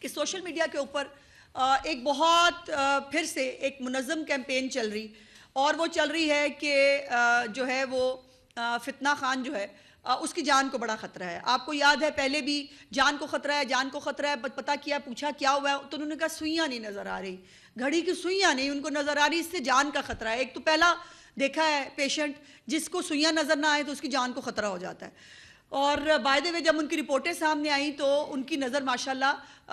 कि social media के ऊपर एक बहुत फिर से एक मुनज़्ज़म कैंपेन चल रही, और वो चल रही है कि जो है वो फितना खान जो है उसकी जान को बड़ा ख़तरा है। आपको याद है पहले भी जान को ख़तरा है, जान को ख़तरा है, पता किया, पूछा क्या हुआ है, तो उन्होंने कहा सुइयाँ नहीं नज़र आ रही, घड़ी की सुइयाँ नहीं उनको नज़र आ रही, इससे जान का ख़तरा है। एक तो पहला देखा है पेशेंट जिसको सुइयाँ नज़र ना आए तो उसकी जान को ख़तरा हो जाता है। और बाय द वे जब उनकी रिपोर्टें सामने आई तो उनकी नज़र माशाल्लाह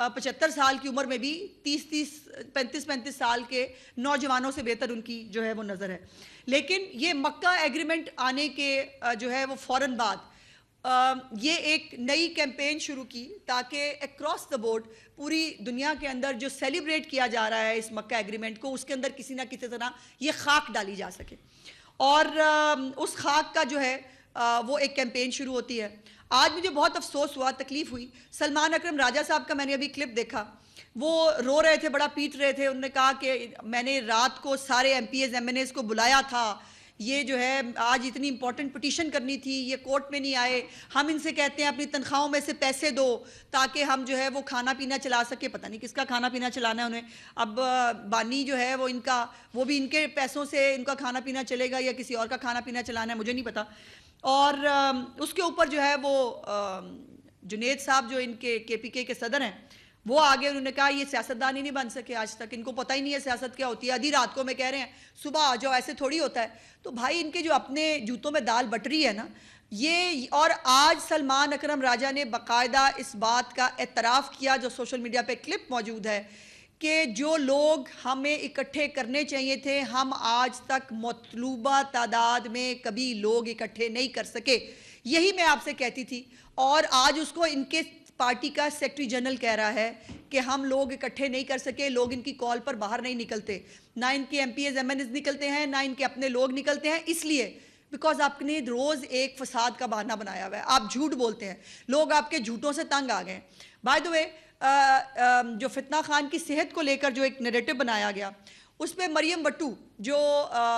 75 साल की उम्र में भी 35 साल के नौजवानों से बेहतर उनकी जो है वो नज़र है। लेकिन ये मक्का एग्रीमेंट आने के जो है वो फ़ौरन बाद ये एक नई कैंपेन शुरू की ताकि अक्रॉस द बोर्ड पूरी दुनिया के अंदर जो सेलिब्रेट किया जा रहा है इस मक्का एग्रीमेंट को, उसके अंदर किसी ना किसी तरह ये खाक डाली जा सके। और उस खाक का जो है वो एक कैंपेन शुरू होती है। आज मुझे बहुत अफसोस हुआ, तकलीफ़ हुई, सलमान अकरम राजा साहब का मैंने अभी क्लिप देखा, वो रो रहे थे, बड़ा पीट रहे थे। उन्होंने कहा कि मैंने रात को सारे MPs MNAs को बुलाया था, ये जो है आज इतनी इंपॉर्टेंट पिटीशन करनी थी, ये कोर्ट में नहीं आए, हम इनसे कहते हैं अपनी तनख्वाहों में से पैसे दो ताकि हम जो है वो खाना पीना चला सके। पता नहीं किसका खाना पीना चलाना है उन्हें, अब बानी जो है वो इनका, वो भी इनके पैसों से इनका खाना पीना चलेगा या किसी और का खाना पीना चलाना है, मुझे नहीं पता। और उसके ऊपर जो है वो जुनेद साहब जो इनके KPK के सदर हैं वो आगे, उन्होंने कहा ये सियासतदान ही नहीं बन सके आज तक, इनको पता ही नहीं है सियासत क्या होती है, आधी रात को मैं कह रहे हैं सुबह आ जाओ, ऐसे थोड़ी होता है। तो भाई इनके जो अपने जूतों में दाल बट रही है ना ये। और आज सलमान अकरम राजा ने बाकायदा इस बात का एतराफ़ किया, जो सोशल मीडिया पे क्लिप मौजूद है, कि जो लोग हमें इकट्ठे करने चाहिए थे हम आज तक मतलूबा तादाद में कभी लोग इकट्ठे नहीं कर सके। यही मैं आपसे कहती थी, और आज उसको इनके पार्टी का सेक्रेटरी जनरल कह रहा है कि हम लोग इकट्ठे नहीं कर सके, लोग इनकी कॉल पर बाहर नहीं निकलते, ना इनके MPs MNAs निकलते हैं, ना इनके अपने लोग निकलते हैं, इसलिए बिकॉज आपने रोज़ एक फसाद का बहाना बनाया हुआ है, आप झूठ बोलते हैं, लोग आपके झूठों से तंग आ गए। बाय द वे जो फितना खान की सेहत को लेकर जो एक नैरेटिव बनाया गया, उस पर मरियम बट्टू जो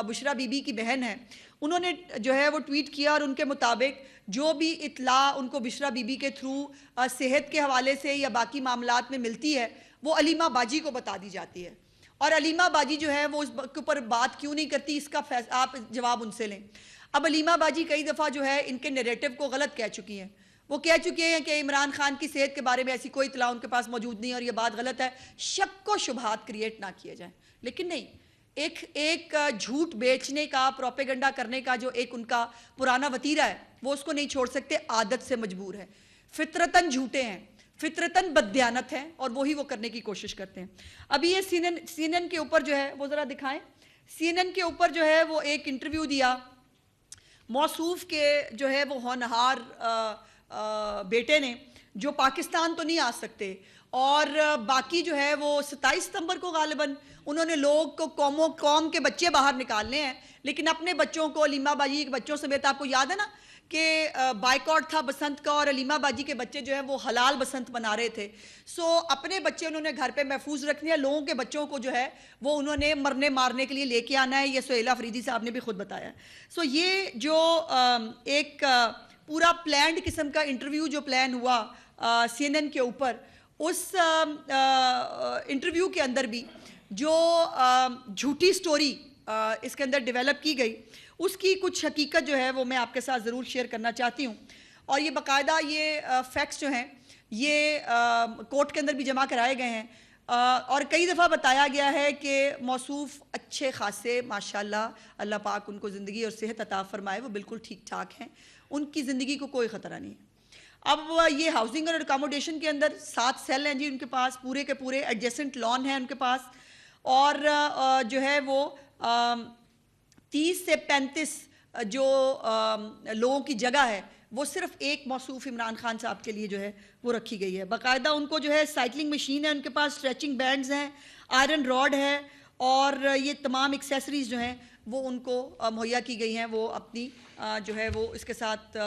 बुशरा बीबी की बहन है, उन्होंने जो है वो ट्वीट किया, और उनके मुताबिक जो भी इत्ला उनको बुशरा बीबी के थ्रू सेहत के हवाले से या बाकी मामलात में मिलती है वो अलीमा बाजी को बता दी जाती है। और अलीमा बाजी जो है वो उस के ऊपर बात क्यों नहीं करती, इसका आप जवाब उनसे लें। अब अलीमा बाजी कई दफ़ा जो है इनके नैरेटिव को गलत कह चुकी हैं, वो कह चुके हैं कि इमरान खान की सेहत के बारे में ऐसी कोई इत्तला उनके पास मौजूद नहीं और ये बात गलत है, शक को शुबहात क्रिएट ना किए जाएं। लेकिन नहीं, एक झूठ बेचने का, प्रोपेगेंडा करने का जो एक उनका पुराना वतीरा है वो उसको नहीं छोड़ सकते, आदत से मजबूर है, फितरतन झूठे हैं, फितरतन बददियानत हैं, और वही वो करने की कोशिश करते हैं। अभी ये CNN के ऊपर जो है वो ज़रा दिखाएं, CNN के ऊपर जो है वो एक इंटरव्यू दिया मौसूफ के जो है वो होनहार बेटे ने, जो पाकिस्तान तो नहीं आ सकते, और बाकी जो है वो 27 सितंबर को गालिबन उन्होंने लोग को कौम के बच्चे बाहर निकालने हैं, लेकिन अपने बच्चों को, अलीमा बाजी के बच्चों समेत, आपको याद है ना कि बाइकआउट था बसंत का, और अलीमा बाजी के बच्चे जो है वो हलाल बसंत मना रहे थे। सो अपने बच्चे उन्होंने घर पे महफूज रखने हैं, लोगों के बच्चों को जो है वो उन्होंने मरने मारने के लिए लेके आना है, ये सुहेला अफरीदी साहब ने भी खुद बताया। सो ये जो एक पूरा प्लान्ड किस्म का इंटरव्यू जो प्लान हुआ CNN के ऊपर, उस इंटरव्यू के अंदर भी जो झूठी स्टोरी इसके अंदर डेवलप की गई, उसकी कुछ हकीकत जो है वो मैं आपके साथ ज़रूर शेयर करना चाहती हूँ। और ये बाकायदा ये फैक्ट्स जो हैं ये कोर्ट के अंदर भी जमा कराए गए हैं, और कई दफ़ा बताया गया है कि मौसूफ अच्छे खासे माशाल्लाह, अल्लाह पाक उनको ज़िंदगी और सेहत अता फरमाए, वो बिल्कुल ठीक ठाक हैं, उनकी ज़िंदगी को कोई ख़तरा नहीं है। अब ये हाउसिंग और अकोमोडेशन के अंदर 7 सेल हैं जी उनके पास, पूरे के पूरे एडजेसेंट लॉन है उनके पास, और जो है वो 30 से 35 जो लोगों की जगह है वो सिर्फ एक मौसूफ इमरान खान साहब के लिए जो है वो रखी गई है। बाकायदा उनको जो है साइकिलिंग मशीन है उनके पास, स्ट्रेचिंग बैंड्स हैं, आयरन रॉड है, और ये तमाम एक्सेसरीज जो हैं वो उनको मुहैया की गई हैं, वो अपनी जो है वो इसके साथ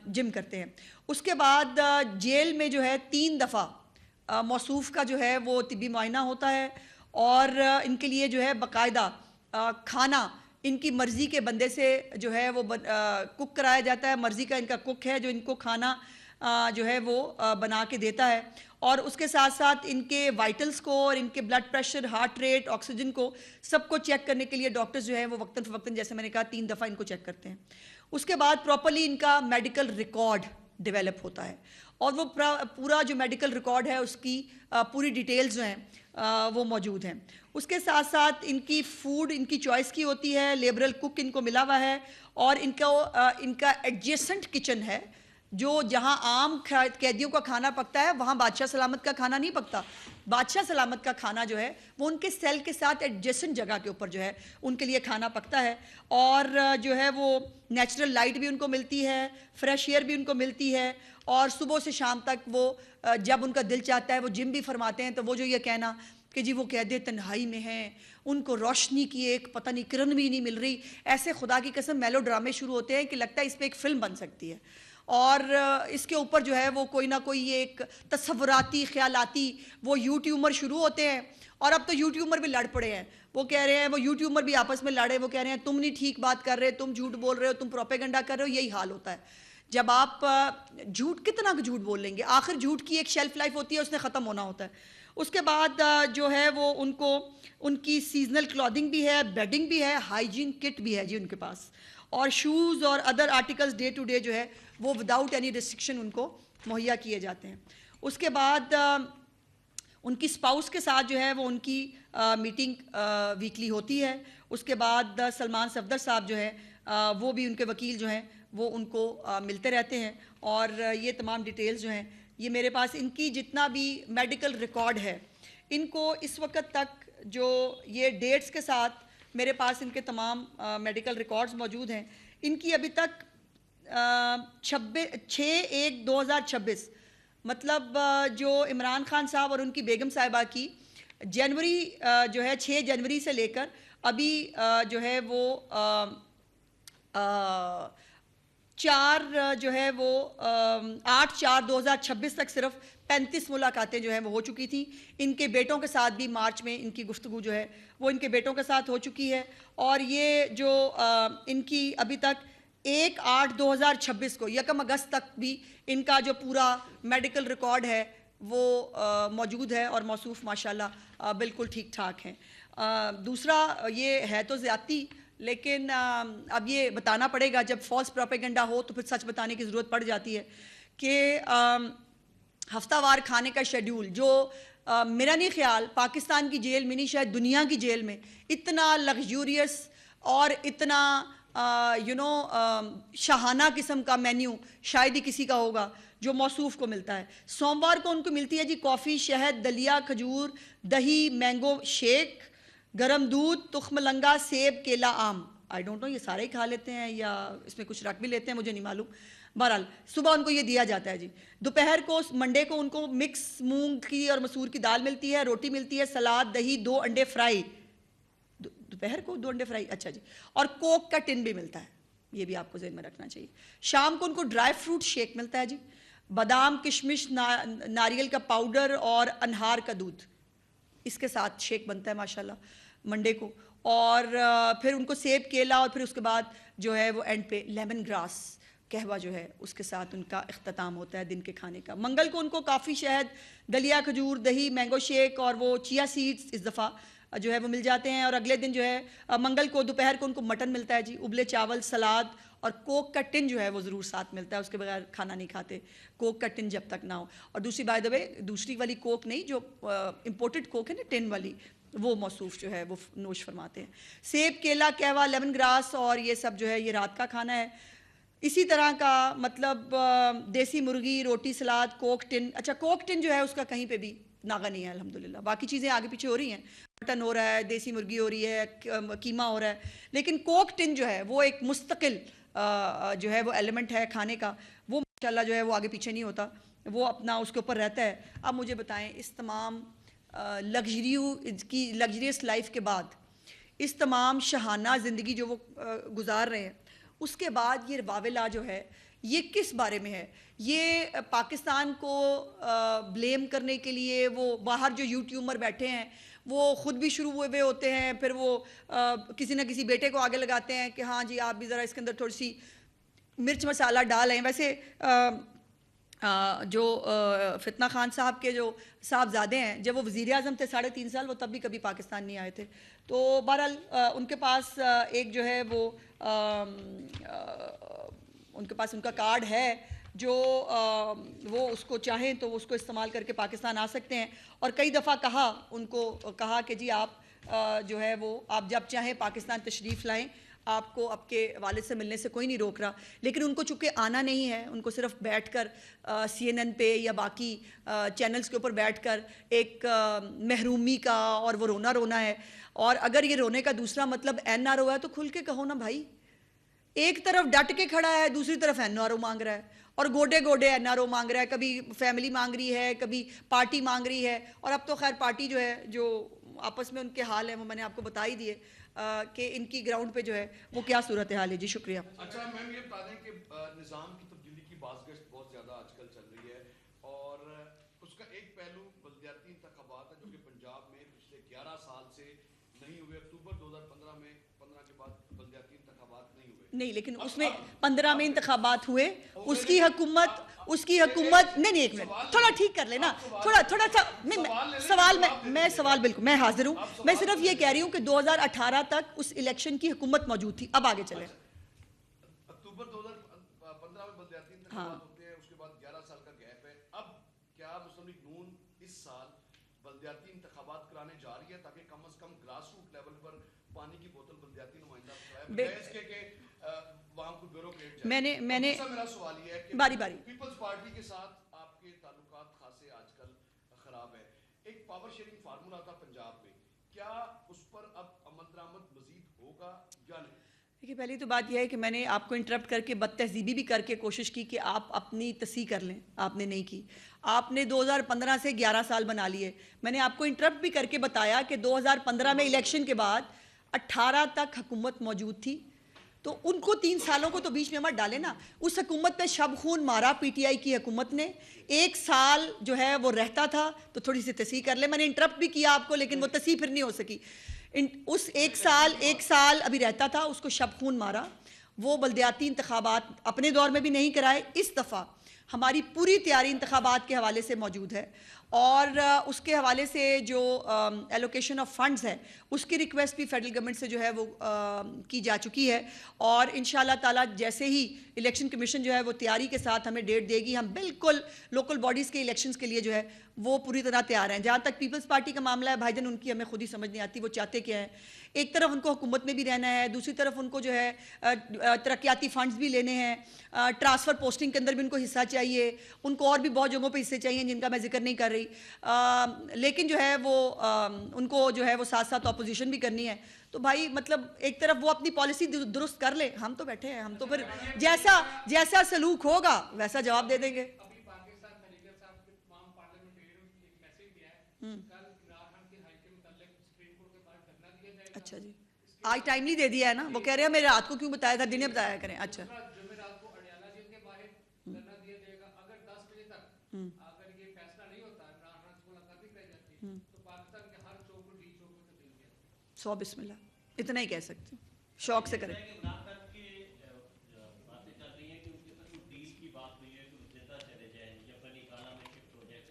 जिम करते हैं। उसके बाद जेल में जो है 3 दफ़ा मौसूफ का जो है वो तिब्बी मुआयना होता है, और इनके लिए जो है बाकायदा खाना इनकी मर्ज़ी के बंदे से जो है वो कुक कराया जाता है, मर्ज़ी का इनका कुक है जो इनको खाना जो है वो बना के देता है। और उसके साथ साथ इनके वाइटल्स को और इनके blood pressure, heart rate, oxygen को सबको चेक करने के लिए डॉक्टर्स जो है वो वक्तन फ़वक्तन, जैसे मैंने कहा, 3 दफ़ा इनको चेक करते हैं। उसके बाद प्रॉपरली इनका मेडिकल रिकॉर्ड डेवलप होता है और वो पूरा जो मेडिकल रिकॉर्ड है उसकी पूरी डिटेल्स जो हैं वो मौजूद हैं। उसके साथ साथ इनकी फूड इनकी चॉइस की होती है, लिबरल कुक इनको मिला हुआ है और इनका एडजेसेंट किचन है, जो जहां आम कैदियों का खाना पकता है वहां बादशाह सलामत का खाना नहीं पकता। बादशाह सलामत का खाना जो है वो उनके सेल के साथ एडजेसेंट जगह के ऊपर जो है उनके लिए खाना पकता है और जो है वो नेचुरल लाइट भी उनको मिलती है, फ्रेश एयर भी उनको मिलती है और सुबह से शाम तक वो जब उनका दिल चाहता है वो जिम भी फरमाते हैं। तो वो जो ये कहना कि जी वो कैदे तन्हाई में हैं, उनको रोशनी की एक पता नहीं किरण भी नहीं मिल रही, ऐसे खुदा की कसम मेलो ड्रामे शुरू होते हैं कि लगता है इस पर एक फ़िल्म बन सकती है। और इसके ऊपर जो है वो कोई ना कोई एक तसव्वुराती ख्यालाती वो यूट्यूबर शुरू होते हैं और अब तो यूट्यूबर भी लड़ पड़े हैं। वो कह रहे हैं, वो यूट्यूबर भी आपस में लड़े, वो कह रहे हैं तुम नहीं ठीक बात कर रहे, तुम झूठ बोल रहे हो, तुम प्रोपेगेंडा कर रहे हो। यही हाल होता है जब आप झूठ, कितना झूठ बोल लेंगे, आखिर झूठ की एक शेल्फ लाइफ होती है, उसने ख़त्म होना होता है। उसके बाद जो है वो उनको उनकी सीजनल क्लॉथिंग भी है, बेडिंग भी है, हाइजीन किट भी है जी उनके पास, और शूज़ और other articles day to day जो है वो विदाउट एनी रिस्ट्रिक्शन उनको मुहैया किए जाते हैं। उसके बाद उनकी स्पाउस के साथ जो है वो उनकी मीटिंग वीकली होती है। उसके बाद सलमान सफदर साहब जो है वो भी, उनके वकील जो हैं वो उनको मिलते रहते हैं और ये तमाम डिटेल्स जो हैं ये मेरे पास, इनकी जितना भी मेडिकल रिकॉर्ड है, इनको इस वक्त तक जो ये डेट्स के साथ मेरे पास इनके तमाम मेडिकल रिकॉर्ड्स मौजूद हैं। इनकी अभी तक 6/1/2026 मतलब जो इमरान खान साहब और उनकी बेगम साहिबा की जनवरी जो है 6 जनवरी से लेकर अभी जो है वो 4 जो है वो 8/4/2026 तक सिर्फ 35 मुलाकातें जो है वो हो चुकी थी। इनके बेटों के साथ भी मार्च में इनकी गुफ्तगू जो है वो इनके बेटों के साथ हो चुकी है और ये जो इनकी अभी तक 1/8/2026 को 1 अगस्त तक भी इनका जो पूरा मेडिकल रिकॉर्ड है वो मौजूद है और मौसूफ माशाल्लाह बिल्कुल ठीक ठाक हैं। दूसरा ये है तो ज़्यादती, लेकिन अब ये बताना पड़ेगा, जब फॉल्स प्रोपेगेंडा हो तो फिर सच बताने की ज़रूरत पड़ जाती है कि हफ्तावार खाने का शेड्यूल जो मेरा नहीं ख्याल पाकिस्तान की जेल में नहीं, शायद दुनिया की जेल में इतना लग्जूरियस और इतना शाहाना किस्म का मेन्यू शायद ही किसी का होगा जो मौसूफ को मिलता है। सोमवार को उनको मिलती है जी कॉफ़ी, शहद, दलिया, खजूर, दही, मैंगो शेक, गरम दूध, तुख्मलंगा, सेब, केला, आम। आई डोंट नो ये सारे ही खा लेते हैं या इसमें कुछ रख भी लेते हैं, मुझे नहीं मालूम। बहरहाल सुबह उनको ये दिया जाता है जी। दोपहर को मंडे को उनको मिक्स मूंग की और मसूर की दाल मिलती है, रोटी मिलती है, सलाद, दही, 2 अंडे फ्राई। दोपहर को 2 अंडे फ्राई, अच्छा जी। और कोक का टिन भी मिलता है, ये भी आपको ज़हन में रखना चाहिए। शाम को उनको ड्राई फ्रूट शेक मिलता है जी, बादाम, किशमिश, नारियल का पाउडर और अनहार का दूध, इसके साथ शेक बनता है माशाल्लाह मंडे को। और फिर उनको सेब, केला और फिर उसके बाद जो है वो एंड पे लेमन ग्रास कहवा जो है उसके साथ उनका इख्तिताम होता है दिन के खाने का। मंगल को उनको काफ़ी शहद, दलिया, खजूर, दही, मैंगो शेक और वो चिया सीड्स इस दफ़ा जो है वो मिल जाते हैं। और अगले दिन जो है मंगल को दोपहर को उनको मटन मिलता है जी, उबले चावल, सलाद और कोक का टिन जो है वो ज़रूर साथ मिलता है, उसके बगैर खाना नहीं खाते कोक का टिन जब तक ना हो। और दूसरी बाय द वे दूसरी वाली कोक नहीं, जो इम्पोर्टेड कोक है ना टिन वाली, वो मौसूफ जो है वो नोश फरमाते हैं। सेब, केला, कहवा, लेमन ग्रास और ये सब जो है ये रात का खाना है। इसी तरह का मतलब देसी मुर्गी, रोटी, सलाद, कोक टिन। अच्छा कोक टिन जो है उसका कहीं पे भी नागा नहीं है अल्हम्दुलिल्लाह, बाकी चीज़ें आगे पीछे हो रही हैं, मटन हो रहा है, देसी मुर्गी हो रही है, कीमा हो रहा है, लेकिन कोक टिन जो है वो एक मुस्तकिल जो है वो एलिमेंट है खाने का, वो माशाल्लाह जो है वो आगे पीछे नहीं होता, वो अपना उसके ऊपर रहता है। अब मुझे बताएं इस तमाम लग्जरियस लाइफ के बाद, इस तमाम शहाना ज़िंदगी जो वो गुजार रहे हैं, उसके बाद ये वावेला जो है ये किस बारे में है? ये पाकिस्तान को ब्लेम करने के लिए वो बाहर जो यूट्यूबर बैठे हैं वो ख़ुद भी शुरू हुए होते हैं, फिर वो किसी न किसी बेटे को आगे लगाते हैं कि हाँ जी आप भी ज़रा इसके अंदर थोड़ी सी मिर्च मसाला डालें। वैसे जो फितना खान साहब के जो साहबजादे हैं, जब वो वज़ीर आज़म थे 3.5 साल, वो तब भी कभी पाकिस्तान नहीं आए थे। तो बहरहाल उनके पास एक जो है वो उनके पास उनका कार्ड है, जो वो उसको चाहें तो उसको इस्तेमाल करके पाकिस्तान आ सकते हैं। और कई दफ़ा कहा कि जी आप जो है वो आप जब चाहें पाकिस्तान तशरीफ़ लाएं, आपको आपके वालिद से मिलने से कोई नहीं रोक रहा। लेकिन उनको चूँकि आना नहीं है, उनको सिर्फ बैठकर CNN पे या बाकी चैनल्स के ऊपर बैठकर एक महरूमी का और वो रोना रोना है। और अगर ये रोने का दूसरा मतलब NRO है तो खुल के कहो ना भाई। एक तरफ डट के खड़ा है, दूसरी तरफ NRO मांग रहा है, और गोडे गोडे NRO मांग रहा है। कभी फैमिली मांग रही है, कभी पार्टी मांग रही है। और अब तो खैर पार्टी जो है, जो आपस में उनके हाल है वो मैंने आपको बता ही दिए कि इनकी ग्राउंड पे जो है वो क्या सूरत हाल है। जी शुक्रिया। अच्छा मैम, ये बता दें कि निज़ाम की तब्दीली की बाज़गश्त बहुत ज़्यादा आजकल चल रही है, और उसका एक पहलू बल्दियाती इंतखाबात है जो कि पंजाब में पिछले 11 साल से नहीं हुए। अक्टूबर 2015 में 15 के बाद बल्दियाती इंतखाबात नहीं हुए। नहीं, लेकिन उसमें 15 में इंतखाबात हुए, उसकी हुकूमत नहीं, एक मिनट थोड़ा ठीक कर लेना, थोड़ा सा मैं सवाल बिल्कुल मैं हाजिर हूँ। मैं सिर्फ ये कह रही हूँ कि 2018 तक उस इलेक्शन की हुकूमत मौजूद थी। अब आगे चले। अक्टूबर 2015 में बल्दियाती इंतखाबात होते हैं, उसके बाद 11 साल का गैप है। अब क्या मुस्लिम लीग नून इस साल बल्दियाती इंतखाबात कराने जा रही है ताकि कम से कम ग्रास रूट लेवल पर पानी की बोतल बल्दियाती नुमाइंदा मैंने मेरा सवाल ये है कि बारी पीपल्स पार्टी के साथ आपके ताल्लुकात खासे आजकल खराब है। एक पावर शेयरिंग फार्मूला था पंजाब में, क्या उस पर अब अमल दरामद मजीद होगा या नहीं? देखिए, पहली तो बात यह है कि मैंने आपको इंटरप्ट करके बदतहजीबी भी करके कोशिश की कि आप अपनी तस्हीह कर लें, आपने नहीं की। आपने 2015 से 11 साल बना लिए। मैंने आपको इंटरप्ट भी करके बताया कि 2015 में इलेक्शन के बाद 18 तक हुकूमत मौजूद थी, तो उनको 3 सालों को तो बीच में मत डाले ना। उस हुकूमत पे शब खून मारा PTI की हुकूमत ने। 1 साल जो है वो रहता था, तो थोड़ी सी तस्हीह कर ले। मैंने इंटरप्ट भी किया आपको, लेकिन वो तस्हीह फिर नहीं हो सकी। उस एक साल अभी रहता था, उसको शब खून मारा। वो बल्दियाती इंतखाबात अपने दौर में भी नहीं कराए। इस दफ़ा हमारी पूरी तैयारी इंतखाबात के हवाले से मौजूद है, और उसके हवाले से जो एलोकेशन ऑफ फंड्स है, उसकी रिक्वेस्ट भी फेडरल गवर्नमेंट से जो है वो की जा चुकी है। और इंशाल्लाह ताला जैसे ही इलेक्शन कमीशन जो है वो तैयारी के साथ हमें डेट देगी, हम बिल्कुल लोकल बॉडीज़ के इलेक्शंस के लिए जो है वो पूरी तरह तैयार हैं। जहाँ तक पीपल्स पार्टी का मामला है भाईजान, उनकी हमें खुद ही समझ नहीं आती वो चाहते क्या हैं। एक तरफ उनको हुकूमत में भी रहना है, दूसरी तरफ उनको जो है तरक्याती फ़ंड्स भी लेने हैं, ट्रांसफ़र पोस्टिंग के अंदर भी उनको हिस्सा चाहिए, उनको और भी बहुत जगहों पे हिस्से चाहिए जिनका मैं जिक्र नहीं कर रही। लेकिन जो है वो उनको जो है वो साथ साथ अपोजिशन भी करनी है। तो भाई मतलब एक तरफ वो अपनी पॉलिसी दुरुस्त कर ले, हम तो बैठे हैं, हम तो फिर जैसा सलूक होगा वैसा जवाब दे देंगे। अच्छा जी, आज टाइमली दे दिया है ना। वो कह रहे हैं मेरे रात को क्यों बताया था, दिन बताया करें। अच्छा, सौ बिस्मिल्लाह, इतना ही कह सकते, शौक से करें।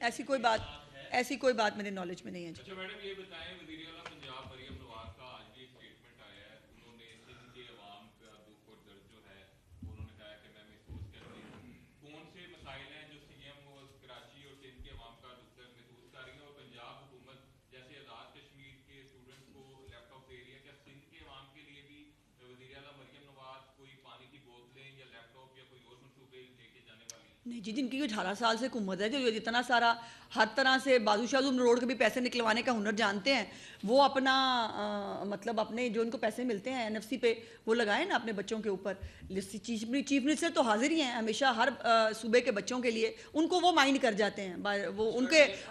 ऐसी कोई बात मेरे नॉलेज में नहीं है। अच्छा मैडम, ये बताएं, वज़ीर आला पंजाब मरियम नवाज का आज भी एक स्टेटमेंट आया है। उन्होंने सिंध के अवाम का दुख और दर्द जो है उन्होंने कहा कि मैं महसूस करती हूँ। कौन से मसाइल हैं जो CM और कराची और सिंध के अवाम का दुख दर्द महसूस कर रही है, और पंजाब हुकूमत जैसे आज़ाद कश्मीर के स्टूडेंट्स को लैपटॉप दे रही है, क्या सिंध के अवाम के लिए भी वज़ीर आला मरियम नवाज कोई पानी की बोतलें या लैपटॉप या कोई और मनसूबे लेके जाने वाली है? नहीं जी, जिनकी 18 साल से हुकूमत है, जो इतना सारा हर तरह से बादशाह रोड के भी पैसे निकलवाने का हुनर जानते हैं, वो अपना मतलब अपने जो उनको पैसे मिलते हैं NFC पे वो लगाएं ना अपने बच्चों के ऊपर। चीफ मिनिस्टर तो हाजिर ही हैं हमेशा हर सूबे के बच्चों के लिए। उनको वो माइंड कर जाते हैं, वो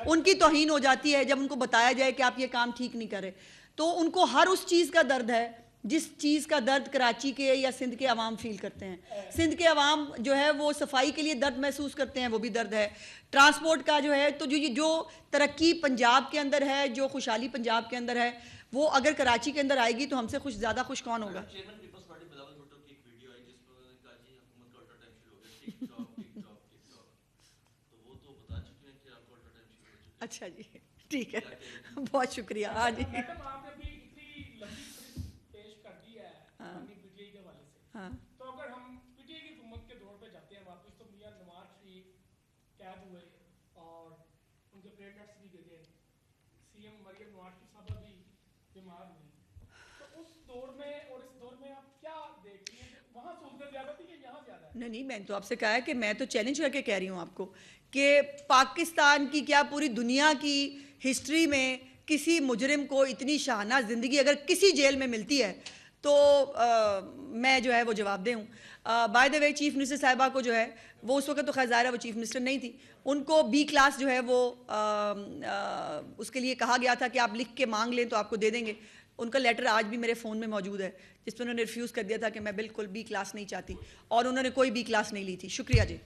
उनकी तौहीन हो जाती है जब उनको बताया जाए कि आप ये काम ठीक नहीं करें। तो उनको हर उस चीज़ का दर्द है जिस चीज़ का दर्द कराची के या सिंध के अवाम फील करते हैं। सिंध के अवाम जो है वो सफाई के लिए दर्द महसूस करते हैं, वो भी दर्द है। ट्रांसपोर्ट का जो है, तो जो तरक्की पंजाब के अंदर है, जो खुशहाली पंजाब के अंदर है, वो अगर कराची के अंदर आएगी तो हमसे ज़्यादा खुश कौन होगा। अच्छा जी, ठीक है, बहुत शुक्रिया। हाँ जी, मैडम आपने अभी इतनी लंबी फहरिस्त पेश कर दी है अपनी पीटीआई के हवाले से, हाँ तो अगर हम पीटीआई की हुकूमत के दौर पे जाते हैं वापस, तो मियां नवाज शरीफ कैद हुए और उनके प्लेटलेट्स भी गिरे, सीएम मरियम नवाज शरीफ साहबा भी बीमार हुई, तो उस दौर में और इस दौर में आप क्या देख रही हैं, वहाँ सहूलतें ज़्यादा थी या यहाँ ज़्यादा है? नहीं, मैंने तो आपसे कहा है कि मैं तो चैलेंज करके कह रही हूँ आपको कि पाकिस्तान की क्या पूरी दुनिया की हिस्ट्री में किसी मुजरिम को इतनी शाहाना ज़िंदगी अगर किसी जेल में मिलती है तो मैं जो है वो जवाबदेह हूँ। By the way chief minister साहिबा को जो है वो उस वक्त तो खैर ज़ाहिर है वो चीफ मिनिस्टर नहीं थी, उनको बी क्लास जो है वो उसके लिए कहा गया था कि आप लिख के मांग लें तो आपको दे देंगे। उनका लेटर आज भी मेरे फ़ोन में मौजूद है जिसमें उन्होंने रिफ्यूज़ कर दिया था कि मैं बिल्कुल बी क्लास नहीं चाहती, और उन्होंने कोई बी क्लास नहीं ली थी। शुक्रिया जी।